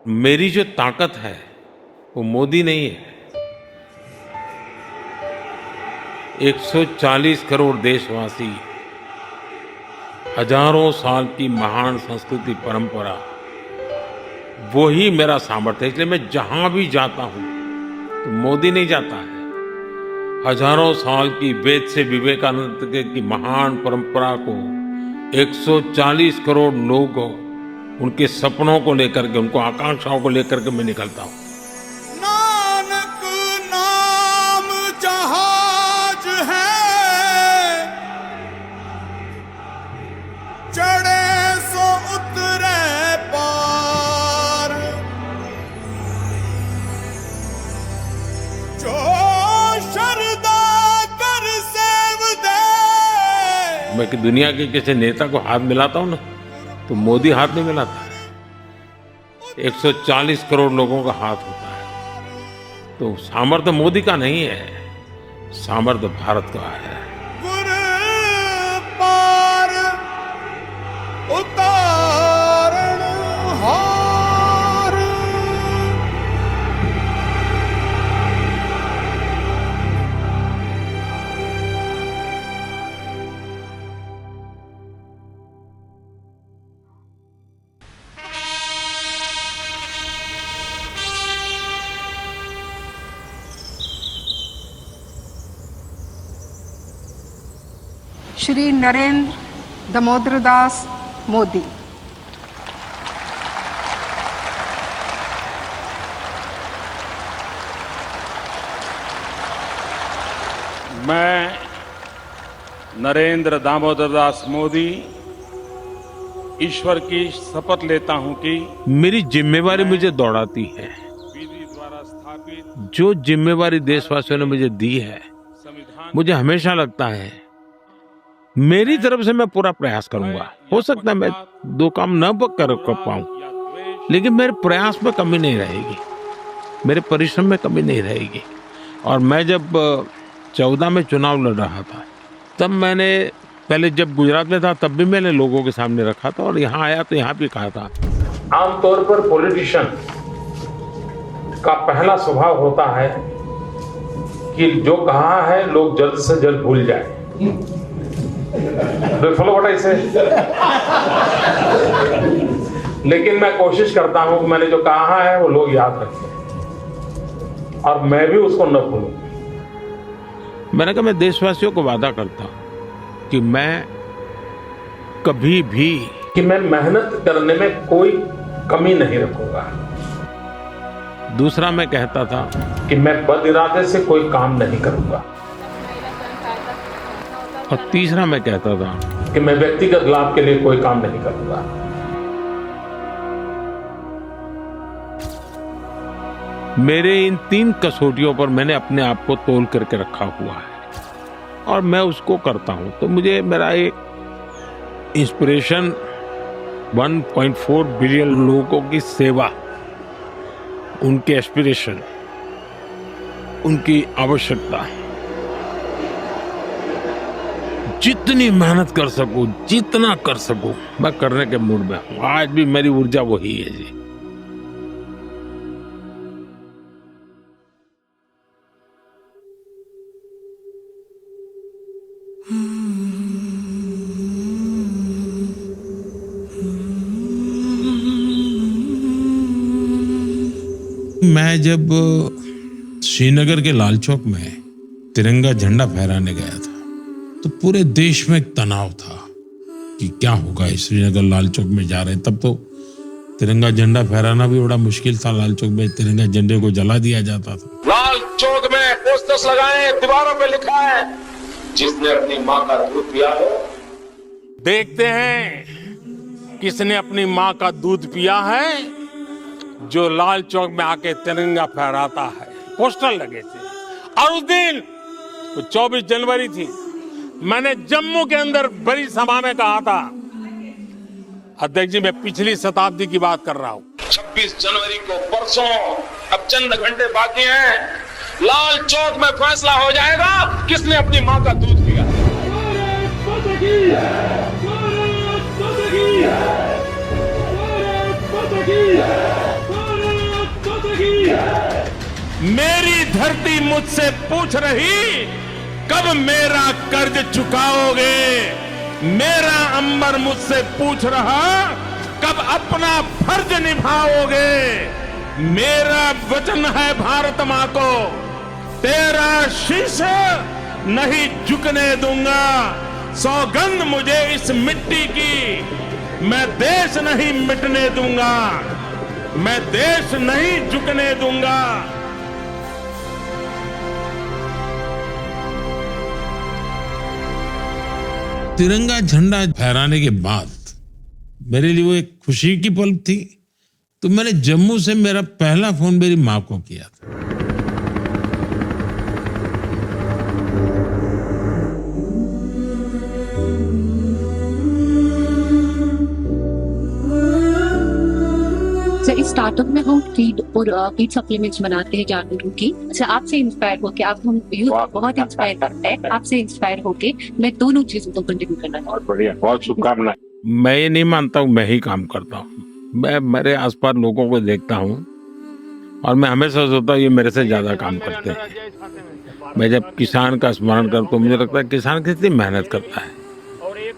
मेरी जो ताकत है वो मोदी नहीं है। 140 करोड़ देशवासी, हजारों साल की महान संस्कृति परंपरा, वो ही मेरा सामर्थ्य है। इसलिए मैं जहां भी जाता हूं तो मोदी नहीं जाता है। हजारों साल की वेद से विवेकानंद की महान परंपरा को 140 करोड़ लोग उनके सपनों को लेकर के, उनको आकांक्षाओं को लेकर के मैं निकलता हूं। नानक नाम जहाज है, चढ़े सो उतरे पार, जो शरदा कर सेव दे। मैं कि दुनिया के किसी नेता को हाथ मिलाता हूं ना, तो मोदी हाथ नहीं मिलाता है। 140 करोड़ लोगों का हाथ होता है। तो सामर्थ्य मोदी का नहीं है, सामर्थ्य भारत का है। गुर पार उतारण हार। श्री नरेंद्र दामोदर दास मोदी। मैं नरेंद्र दामोदर दास मोदी ईश्वर की शपथ लेता हूं कि मेरी जिम्मेवारी मुझे दौड़ाती है। विधि द्वारा स्थापित जो जिम्मेवारी देशवासियों ने मुझे दी है, संविधान मुझे हमेशा लगता है मेरी तरफ से मैं पूरा प्रयास करूंगा। हो सकता है मैं दो काम न कर पाऊं, या द्वेष लेकिन मेरे प्रयास में कमी नहीं रहेगी, मेरे परिश्रम में कमी नहीं रहेगी। और मैं जब 14 में चुनाव लड़ रहा था, तब मैंने पहले जब गुजरात में था तब भी मैंने लोगों के सामने रखा था, और यहाँ आया तो यहाँ भी कहा था। आमतौर पर पॉलिटिशियन का पहला स्वभाव होता है कि जो कहा है लोग जल्द से जल्द भूल जाए। फॉलो व्हाट आई से। लेकिन मैं कोशिश करता हूं कि मैंने जो कहा है वो लोग याद रखें, और मैं भी उसको न भूलूं। मैंने कहा मैं देशवासियों को वादा करता हूं कि मैं कभी भी मैं मेहनत करने में कोई कमी नहीं रखूंगा। दूसरा मैं कहता था कि मैं बद इरादे से कोई काम नहीं करूंगा। और तीसरा मैं कहता था कि मैं व्यक्तिगत लाभ के लिए कोई काम नहीं करूंगा। मेरे इन 3 कसौटियों पर मैंने अपने आप को तोल करके रखा हुआ है, और मैं उसको करता हूं। तो मुझे मेरा एक इंस्पिरेशन 1.4 बिलियन लोगों की सेवा, उनके एस्पिरेशन, उनकी आवश्यकता, जितनी मेहनत कर सकूं, जितना कर सकूं, मैं करने के मूड में हूं। आज भी मेरी ऊर्जा वही है जी। मैं जब श्रीनगर के लाल चौक में तिरंगा झंडा फहराने गया था, तो पूरे देश में एक तनाव था कि क्या होगा। श्रीनगर लाल चौक में जा रहे, तब तो तिरंगा झंडा फहराना भी बड़ा मुश्किल था। लाल चौक में तिरंगा झंडे को जला दिया जाता था। लाल चौक में पोस्टर्स लगाए, दीवारों पे लिखा है, जिसने अपनी माँ का दूध पिया हो। देखते हैं किसने अपनी माँ का दूध पिया है, जो लाल चौक में आके तिरंगा फहराता है। पोस्टर लगे थे, और उस दिन 24 जनवरी थी। मैंने जम्मू के अंदर बड़ी सभा में कहा था, अध्यक्ष जी मैं पिछली शताब्दी की बात कर रहा हूं, 26 जनवरी को परसों, अब चंद घंटे बाकी हैं, लाल चौक में फैसला हो जाएगा किसने अपनी माँ का दूध पिया। मेरी धरती मुझसे पूछ रही कब मेरा कर्ज चुकाओगे। मेरा अंबर मुझसे पूछ रहा कब अपना फर्ज निभाओगे। मेरा वचन है भारत मां को, तेरा शीश नहीं झुकने दूंगा। सौगंध मुझे इस मिट्टी की, मैं देश नहीं मिटने दूंगा, मैं देश नहीं झुकने दूंगा। तिरंगा झंडा फहराने के बाद मेरे लिए वो एक खुशी की पल थी। तो मैंने जम्मू से मेरा पहला फोन मेरी मां को किया था। सर, इस स्टार्टअप में हम फीड और फीड सप्लीमेंट्स बनाते हैं जानवरों की। अच्छा, आपसे इंस्पायर होके, आप हम यूथ बहुत इंस्पायर करते हैं, आपसे इंस्पायर होके मैं दोनों चीजों को कंटिन्यू करना चाहती हूँ। बहुत बढ़िया, बहुत शुभकामनाएं। मैं ये नहीं मानता हूँ मैं ही काम करता हूँ। मैं मेरे आसपास लोगों को देखता हूँ और मैं हमेशा सोचता हूँ ये मेरे से ज्यादा काम करते हैं। मैं जब किसान का स्मरण करता हूँ मुझे लगता है किसान कितनी मेहनत करता है,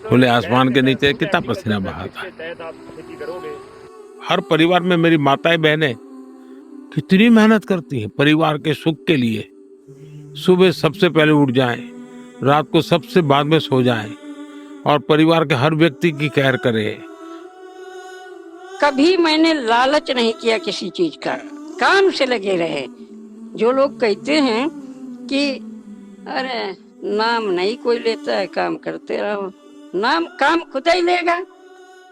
खुले आसमान के नीचे कितना पसीना बहाता है। हर परिवार में मेरी माताएं बहनें कितनी मेहनत करती हैं परिवार के सुख के लिए। सुबह सबसे पहले उठ जाएं, रात को सबसे बाद में सो जाएं और परिवार के हर व्यक्ति की केयर करें। कभी मैंने लालच नहीं किया किसी चीज का, काम से लगे रहे। जो लोग कहते हैं कि अरे नाम नहीं कोई लेता है, काम करते रहो, नाम काम खुद ही लेगा,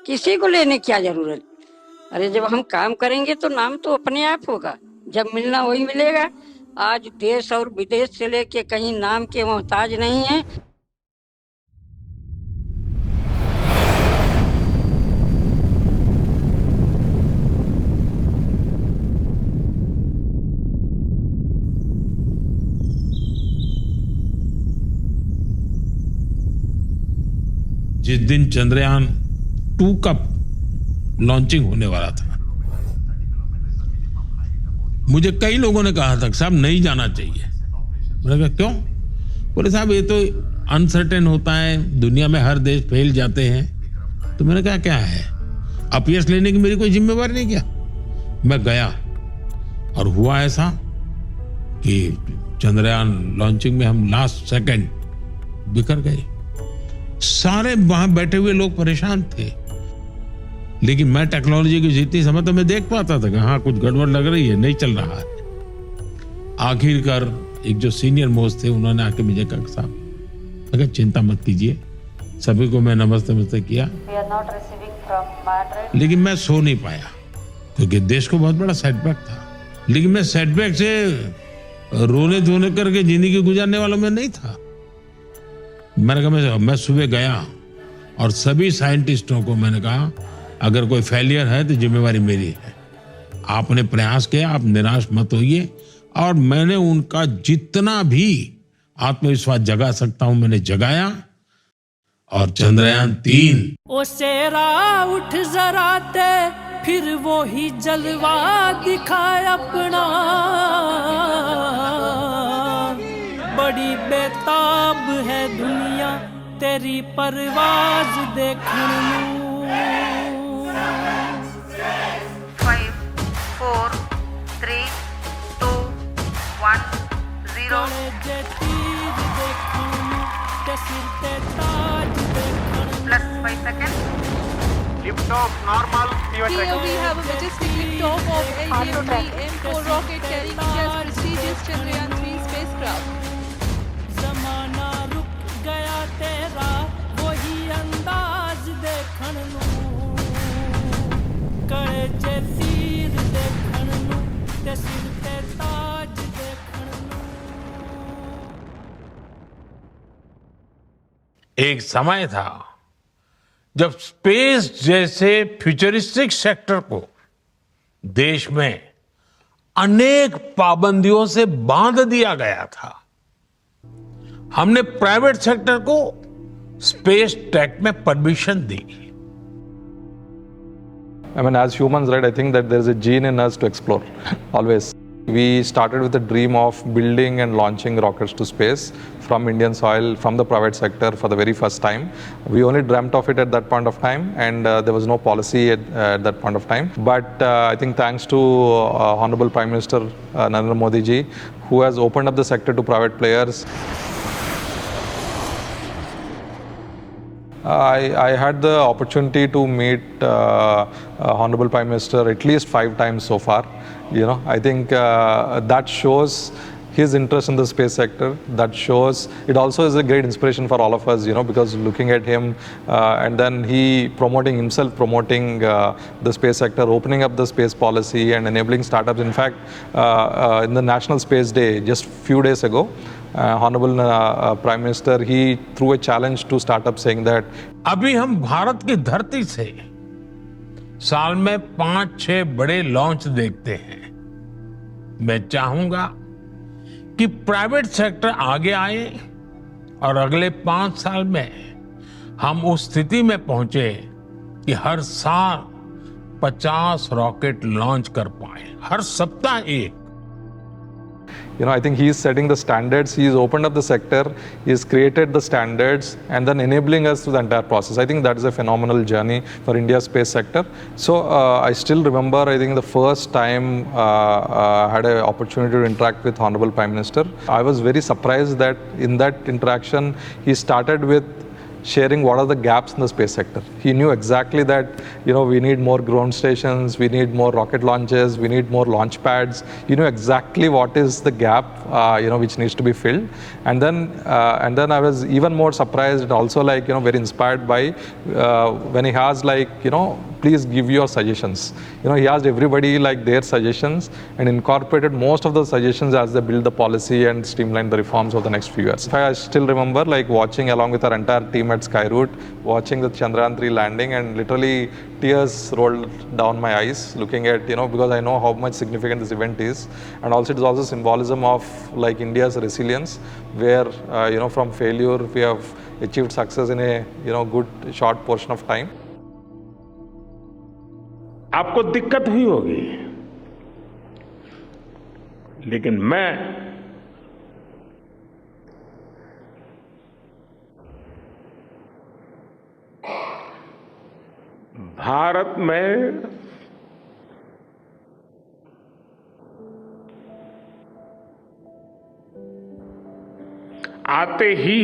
किसी को लेने क्या जरूरत। अरे जब हम काम करेंगे तो नाम तो अपने आप होगा, जब मिलना वही मिलेगा। आज देश और विदेश से लेके कहीं नाम के मोहताज नहीं है। जिस दिन चंद्रयान 2 का लॉन्चिंग होने वाला था, मुझे कई लोगों ने कहा था साहब नहीं जाना चाहिए। मैंने कहा क्यों? बोले साहब ये तो अनसर्टेन होता है, दुनिया में हर देश फैल जाते हैं। तो मैंने कहा क्या है, अपयश लेने की मेरी कोई जिम्मेवारी नहीं। क्या मैं गया और हुआ ऐसा कि चंद्रयान लॉन्चिंग में हम लास्ट सेकंड बिखर गए। सारे वहां बैठे हुए लोग परेशान थे, लेकिन मैं टेक्नोलॉजी की जितनी समझ तो मैं देख पाता था कि हाँ कुछ गड़बड़ लग रही है, नहीं चल रहा है। आखिरकार एक जो सीनियर मोस्ट थे उन्होंने आके मुझे कहा साहब अगर चिंता मत कीजिए, सभी को मैं नमस्ते किया, लेकिन मैं सो नहीं पाया क्योंकि देश को बहुत बड़ा सेटबैक था। लेकिन मैं सेटबैक से रोने धोने करके जिंदगी गुजारने वालों में नहीं था। मैंने कहा मैं सुबह गया और सभी साइंटिस्टों को मैंने कहा अगर कोई फेलियर है तो जिम्मेवारी मेरी है। आपने प्रयास किया, आप निराश मत होइए। और मैंने उनका जितना भी आत्मविश्वास जगा सकता हूं मैंने जगाया। और चंद्रयान 3 ओ सेरा उठ जरा ते फिर वो ही जलवा दिखाए अपना, बड़ी बेताब है दुनिया तेरी परवाज देखने नू। 5, 4, 3, 2, 1, 0। जे तीर देखने नू ते सिर ते ताज देखने Plus 5 seconds. Lift off normal. Here we have a majestic liftoff of LVM M4 rocket carrying India's prestigious Chandrayaan 3 spacecraft. जमाना रुक गया तेरा वही अंदाज देखन नू, कड़े जे तीर देखन नू ते सिर ते ताज देखन नू। एक समय था जब स्पेस जैसे फ्यूचरिस्टिक सेक्टर को देश में अनेक पाबंदियों से बांध दिया गया था। हमने प्राइवेट सेक्टर को स्पेस टेक में permission the. I mean, as humans, right, I think that there is a gene in us to explore, always. we started with the dream of building and launching rockets to space from Indian soil, from the private sector for the very first time. We only dreamt of it at that point of time, and there was no policy at that point of time. But I think thanks to Honorable Prime Minister Narendra Modi ji, who has opened up the sector to private players. I had the opportunity to meet Honorable Prime Minister at least 5 times so far. I think that shows his interest in the space sector. That shows, it also is a great inspiration for all of us, because looking at him and then he promoting the space sector, opening up the space policy and enabling startups. In fact, in the National Space Day, just few days ago, Honorable Prime Minister, he threw a challenge to startups saying that अभी हम भारत की धरती से साल में 5-6 बड़े launch देखते हैं। मैं चाहूंगा कि प्राइवेट सेक्टर आगे आए और अगले 5 साल में हम उस स्थिति में पहुंचे कि हर साल 50 रॉकेट लॉन्च कर पाए, हर सप्ताह एक। I think he is setting the standards. He has opened up the sector. He has created the standards and then enabling us through the entire process. I think that is a phenomenal journey for India's space sector. So I still remember, I think the first time I had an opportunity to interact with Honorable Prime Minister, I was very surprised that in that interaction, he started with sharing what are the gaps in the space sector. He knew exactly that, we need more ground stations, we need more rocket launches, we need more launch pads. He knew exactly what is the gap, which needs to be filled. And then I was even more surprised and also very inspired by when he has please give your suggestions. He asked everybody their suggestions and incorporated most of the suggestions as they build the policy and streamline the reforms over the next few years. I still remember watching along with our entire team at Skyroot, watching the Chandrayaan 3 landing, and literally tears rolled down my eyes looking at, because I know how much significant this event is. And also it is also symbolism of India's resilience, where, from failure we have achieved success in a, good short portion of time. आपको दिक्कत हुई होगी, लेकिन मैं भारत में आते ही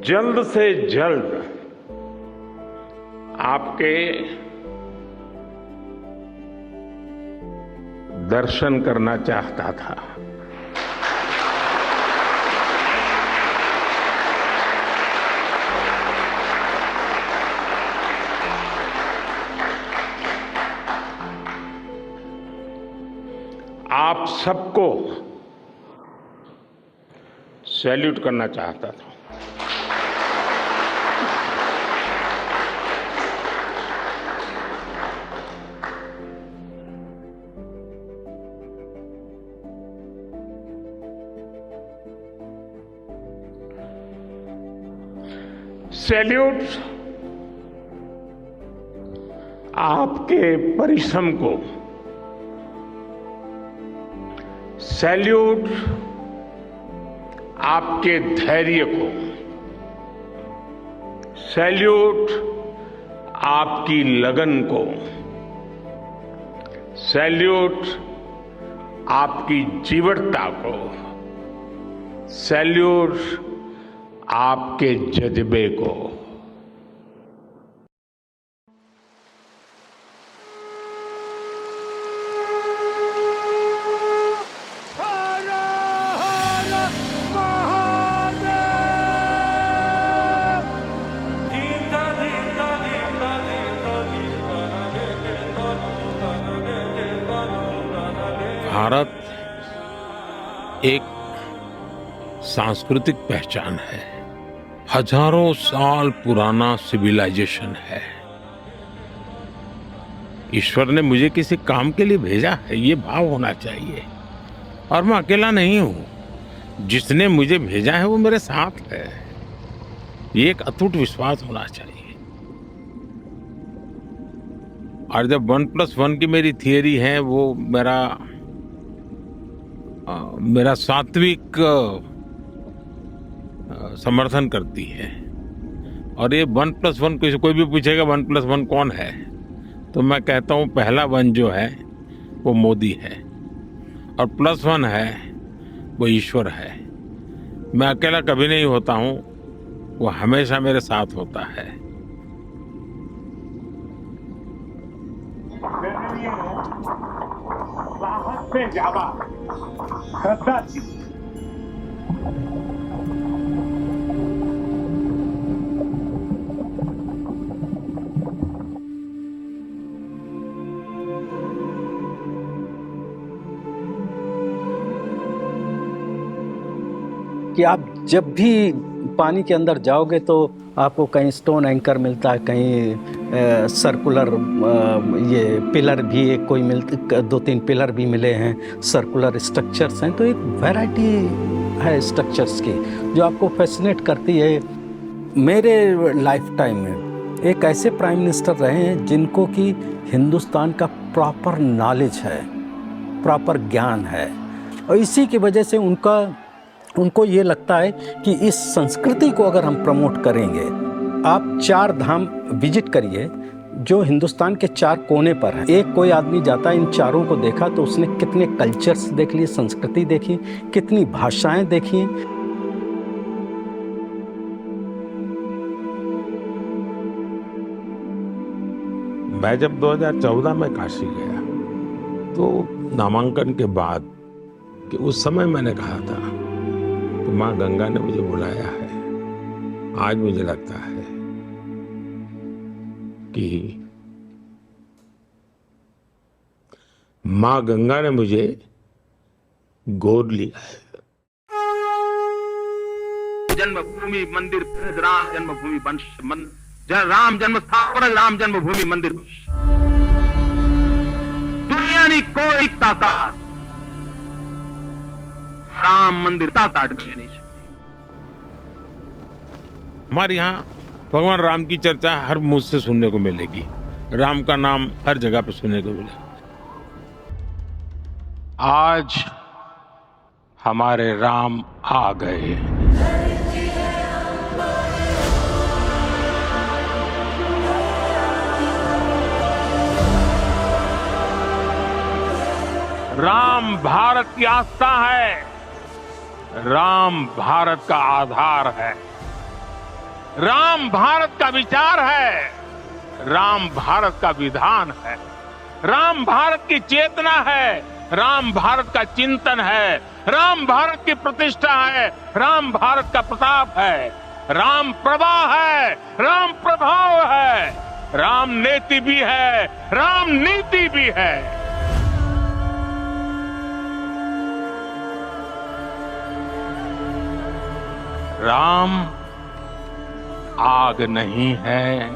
जल्द से जल्द आपके दर्शन करना चाहता था। आप सबको सैल्यूट करना चाहता था। सैल्यूट आपके परिश्रम को, सैल्यूट आपके धैर्य को, सैल्यूट आपकी लगन को, सैल्यूट आपकी जीवटता को, सैल्यूट आपके जज्बे को। भारत एक सांस्कृतिक पहचान है, हजारों साल पुराना सिविलाइजेशन है। ईश्वर ने मुझे किसी काम के लिए भेजा है, ये भाव होना चाहिए। और मैं अकेला नहीं हूँ, जिसने मुझे भेजा है वो मेरे साथ है। ये एक अटूट विश्वास होना चाहिए। और जब 1+1 की मेरी थियरी है वो मेरा सात्विक समर्थन करती है। और ये 1+1 कोई भी पूछेगा 1+1 कौन है, तो मैं कहता हूँ पहला 1 जो है वो मोदी है और +1 है वो ईश्वर है। मैं अकेला कभी नहीं होता हूँ, वो हमेशा मेरे साथ होता है। मेरे लिए साहस से ज्यादा श्रद्धा थी। कि आप जब भी पानी के अंदर जाओगे तो आपको कहीं स्टोन एंकर मिलता है, कहीं सर्कुलर ये पिलर भी एक कोई 2-3 पिलर भी मिले हैं, सर्कुलर स्ट्रक्चर्स हैं। तो एक वैरायटी है स्ट्रक्चर्स की जो आपको फैसिनेट करती है। मेरे लाइफ टाइम में एक ऐसे प्राइम मिनिस्टर रहे हैं जिनको कि हिंदुस्तान का प्रॉपर नॉलेज है, प्रॉपर ज्ञान है, और इसी की वजह से उनको ये लगता है कि इस संस्कृति को अगर हम प्रमोट करेंगे। आप 4 धाम विजिट करिए जो हिंदुस्तान के 4 कोने पर हैं। एक कोई आदमी जाता है, इन चारों को देखा तो उसने कितने कल्चर्स देख लिए, संस्कृति देखी, कितनी भाषाएं देखी। मैं जब 2014 में काशी गया तो नामांकन के बाद कि उस समय मैंने कहा था तो माँ गंगा ने मुझे बुलाया है। आज मुझे लगता है कि माँ गंगा ने मुझे गोद लिया है। जन्मभूमि मंदिर राम जन्मभूमि राम जन्म स्थापना राम जन्मभूमि मंदिर दुनिया की कोई ताकत राम मंदिर ताकत नहीं सकती। हमारे यहाँ भगवान राम की चर्चा हर मुंह से सुनने को मिलेगी, राम का नाम हर जगह पे सुनने को मिलेगा। आज हमारे राम आ गए। राम भारत की आस्था है, राम भारत का आधार है, राम भारत का विचार है, राम भारत का विधान है, राम भारत की चेतना है, राम भारत का चिंतन है, राम भारत की प्रतिष्ठा है, राम भारत का प्रताप है, राम प्रवाह है, राम प्रभाव है, राम नेति भी है, राम नीति भी है। राम आग नहीं है,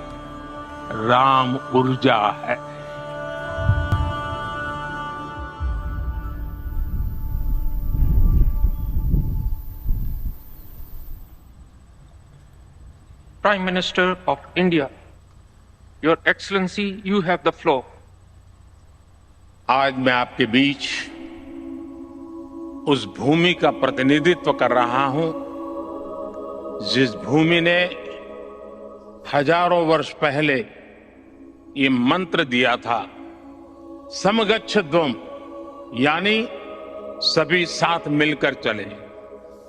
राम ऊर्जा है। Prime Minister of India, Your Excellency, you have the floor. आज मैं आपके बीच उस भूमि का प्रतिनिधित्व कर रहा हूं जिस भूमि ने हजारों वर्ष पहले ये मंत्र दिया था, समगच्छध्वम, यानी सभी साथ मिलकर चले,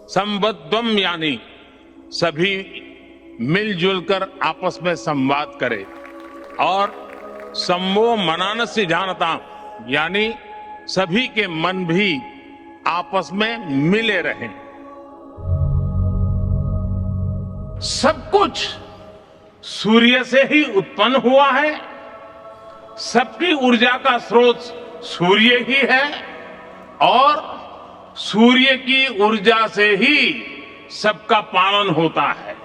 संबद्धम यानी सभी मिलजुल कर आपस में संवाद करें, और सम्मो मनानस्य जानता यानी सभी के मन भी आपस में मिले रहें। सब कुछ सूर्य से ही उत्पन्न हुआ है, सबकी ऊर्जा का स्रोत सूर्य ही है, और सूर्य की ऊर्जा से ही सबका पालन होता है।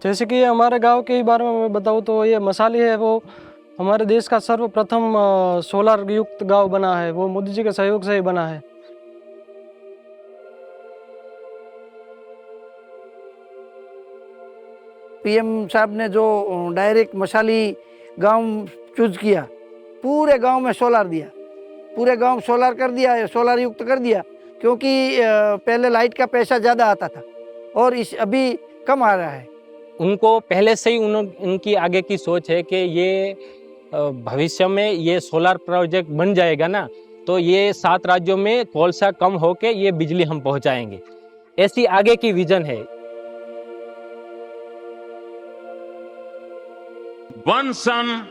जैसे कि हमारे गांव के बारे में मैं बताऊं तो ये मसाली है, वो हमारे देश का सर्वप्रथम सोलर युक्त गांव बना है, वो मोदी जी के सहयोग से ही बना है। पीएम साहब ने जो डायरेक्ट मसाली गांव चूज किया, पूरे गांव में सोलर दिया, पूरे गांव सोलर कर दिया है, सोलर युक्त कर दिया, क्योंकि पहले लाइट का पैसा ज़्यादा आता था और अभी कम आ रहा है। उनको पहले से ही उनकी आगे की सोच है कि ये भविष्य में ये सोलर प्रोजेक्ट बन जाएगा ना, तो ये 7 राज्यों में कोलसा कम होके ये बिजली हम पहुंचाएंगे, ऐसी आगे की विजन है। वन सन,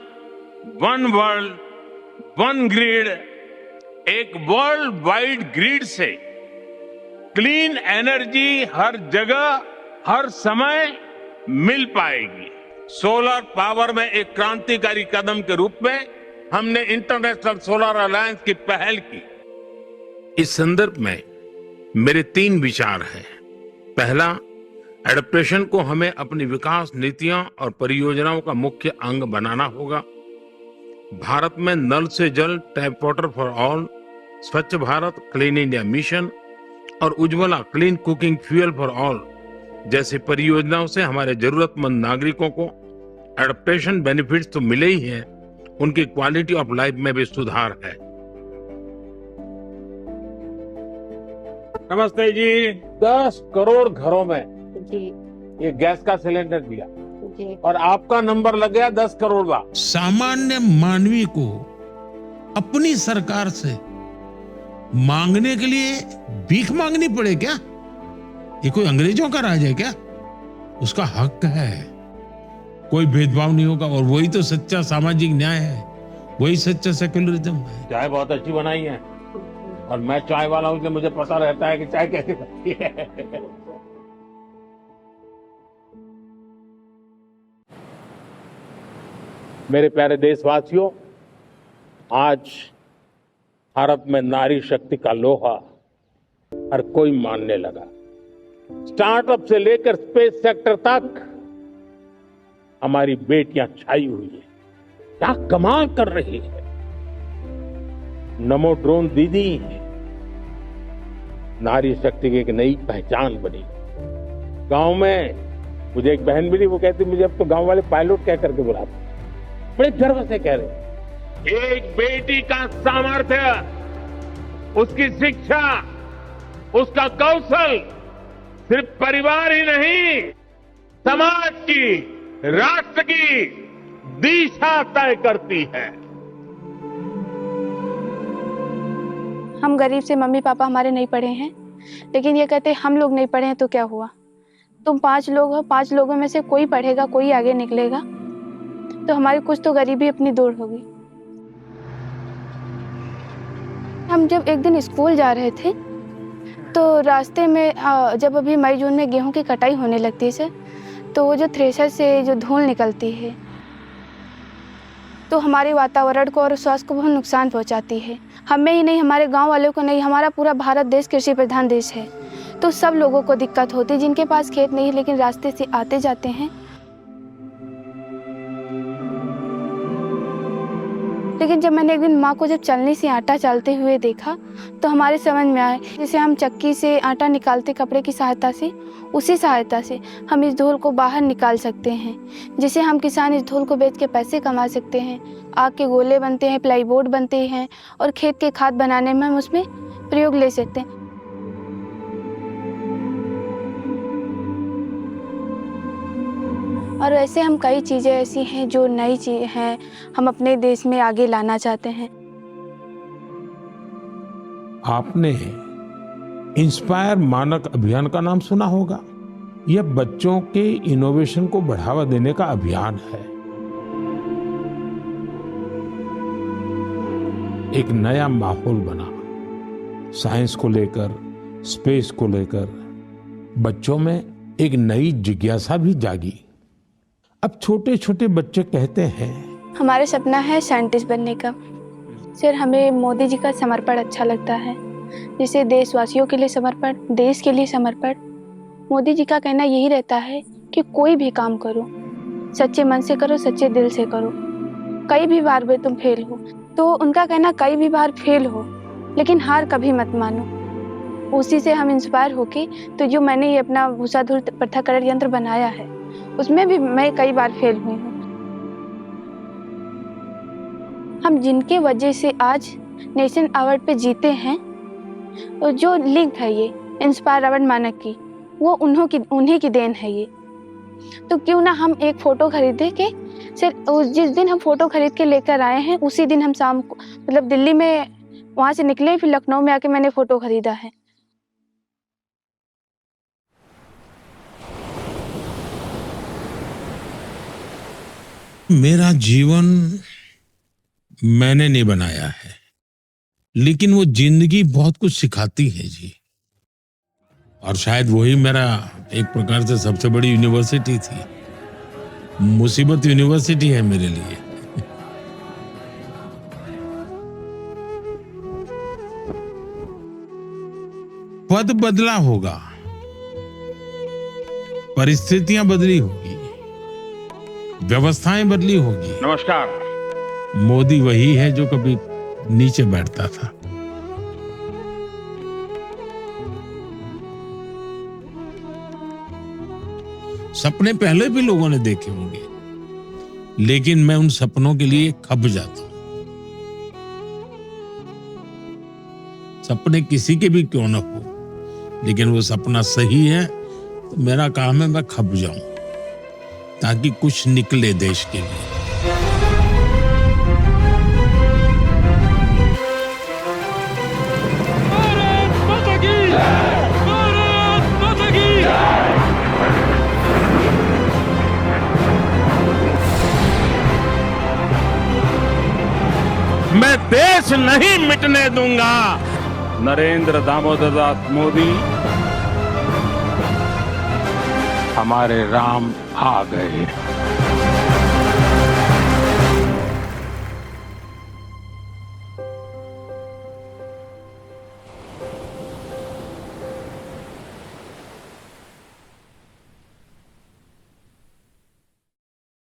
वन वर्ल्ड, वन ग्रिड, एक वर्ल्ड वाइड ग्रिड से क्लीन एनर्जी हर जगह हर समय मिल पाएगी। सोलर पावर में एक क्रांतिकारी कदम के रूप में हमने इंटरनेशनल सोलर अलायंस की पहल की। इस संदर्भ में मेरे 3 विचार हैं। पहला, एडप्टेशन को हमें अपनी विकास नीतियां और परियोजनाओं का मुख्य अंग बनाना होगा। भारत में नल से जल, टैप वाटर फॉर ऑल, स्वच्छ भारत, क्लीन इंडिया मिशन और Ujjwala clean cooking fuel for all जैसी परियोजनाओं से हमारे जरूरतमंद नागरिकों को एडप्टेशन बेनिफिट्स तो मिले ही हैं, उनकी क्वालिटी ऑफ लाइफ में भी सुधार है। नमस्ते जी। 10 करोड़ घरों में ये गैस का सिलेंडर दिया और आपका नंबर लग गया 10 करोड़ बार। सामान्य मानवी को अपनी सरकार से मांगने के लिए भीख मांगनी पड़े क्या? ये कोई अंग्रेजों का राज है क्या? उसका हक है, कोई भेदभाव नहीं होगा और वही तो सच्चा सामाजिक न्याय है, वही सच्चा सेक्युलरिज्म है। चाय बहुत अच्छी बनाई है और मैं चाय वाला हूं, मुझे पता रहता है कि चाय कैसे बनती है। मेरे प्यारे देशवासियों, आज भारत में नारी शक्ति का लोहा हर कोई मानने लगा। स्टार्टअप से लेकर स्पेस सेक्टर तक हमारी बेटियां छाई हुई है, क्या कमाल कर रही है। नमो ड्रोन दीदी नारी शक्ति की एक नई पहचान बनी। गांव में मुझे एक बहन मिली, वो कहती मुझे अब तो गांव वाले पायलट कह करके बुलाते, बड़े गर्व से कह रहे। एक बेटी का सामर्थ्य, उसकी शिक्षा, उसका कौशल सिर्फ परिवार ही नहीं, समाज की, राष्ट्र की दिशा तय करती है। हम गरीब से मम्मी पापा हमारे नहीं पढ़े हैं, लेकिन ये कहते हम लोग नहीं पढ़े हैं तो क्या हुआ, तुम 5 लोग हो, 5 लोगों में से कोई पढ़ेगा, कोई आगे निकलेगा, तो हमारी कुछ तो गरीबी अपनी दूर होगी। हम जब एक दिन स्कूल जा रहे थे तो रास्ते में जब अभी मई जून में गेहूं की कटाई होने लगती है सर, तो वो जो थ्रेशर से जो धूल निकलती है तो हमारे वातावरण को और स्वास्थ्य को बहुत नुकसान पहुंचाती है। हमें ही नहीं, हमारे गांव वालों को नहीं, हमारा पूरा भारत देश कृषि प्रधान देश है, तो सब लोगों को दिक्कत होती है। जिनके पास खेत नहीं है लेकिन रास्ते से आते जाते हैं, लेकिन जब मैंने एक दिन माँ को जब चलनी से आटा चालते हुए देखा तो हमारे समझ में आया, जैसे हम चक्की से आटा निकालते कपड़े की सहायता से, उसी सहायता से हम इस धूल को बाहर निकाल सकते हैं, जिसे हम किसान इस धूल को बेच के पैसे कमा सकते हैं। आग के गोले बनते हैं, प्लाईबोर्ड बनते हैं और खेत के खाद बनाने में हम उसमें प्रयोग ले सकते हैं। और वैसे हम कई चीज़ें ऐसी हैं जो नई चीज़ें हैं, हम अपने देश में आगे लाना चाहते हैं। आपने इंस्पायर मानक अभियान का नाम सुना होगा। यह बच्चों के इनोवेशन को बढ़ावा देने का अभियान है। एक नया माहौल बना, साइंस को लेकर, स्पेस को लेकर बच्चों में एक नई जिज्ञासा भी जागी। अब छोटे छोटे बच्चे कहते हैं हमारे सपना है साइंटिस्ट बनने का। सर, हमें मोदी जी का समर्पण अच्छा लगता है, जैसे देशवासियों के लिए समर्पण, देश के लिए समर्पण। मोदी जी का कहना यही रहता है कि कोई भी काम करो, सच्चे मन से करो, सच्चे दिल से करो। कई भी बार भी तुम फेल हो। तो उनका कहना कई भी बार फेल हो लेकिन हार कभी मत मानो। उसी से हम इंस्पायर होके तो जो मैंने ये अपना भूसा धूल पृथक्करण यंत्र बनाया है उसमें भी मैं कई बार फेल हुई हूँ। हम जिनके वजह से आज नेशन अवार्ड पे जीते हैं और जो लिंक है ये इंस्पायर अवार्ड मानक की, वो उन्हीं की देन है ये। तो क्यों ना हम एक फ़ोटो खरीदे के सिर्फ जिस दिन हम फ़ोटो खरीद के लेकर आए हैं उसी दिन हम शाम को मतलब दिल्ली में वहाँ से निकले, फिर लखनऊ में आके मैंने फ़ोटो खरीदा है। मेरा जीवन मैंने नहीं बनाया है, लेकिन वो जिंदगी बहुत कुछ सिखाती है जी। और शायद वही मेरा एक प्रकार से सबसे बड़ी यूनिवर्सिटी थी। मुसीबत यूनिवर्सिटी है मेरे लिए। पद बदला होगा, परिस्थितियां बदली होगी, व्यवस्थाएं बदली होगी। नमस्कार। मोदी वही है जो कभी नीचे बैठता था। सपने पहले भी लोगों ने देखे होंगे, लेकिन मैं उन सपनों के लिए खप जाता हूं। सपने किसी के भी क्यों न हो, लेकिन वो सपना सही है तो मेरा काम है मैं खप जाऊं ताकि कुछ निकले देश के लिए। मैं देश नहीं मिटने दूंगा। नरेंद्र दामोदर दास मोदी, हमारे राम आ गए।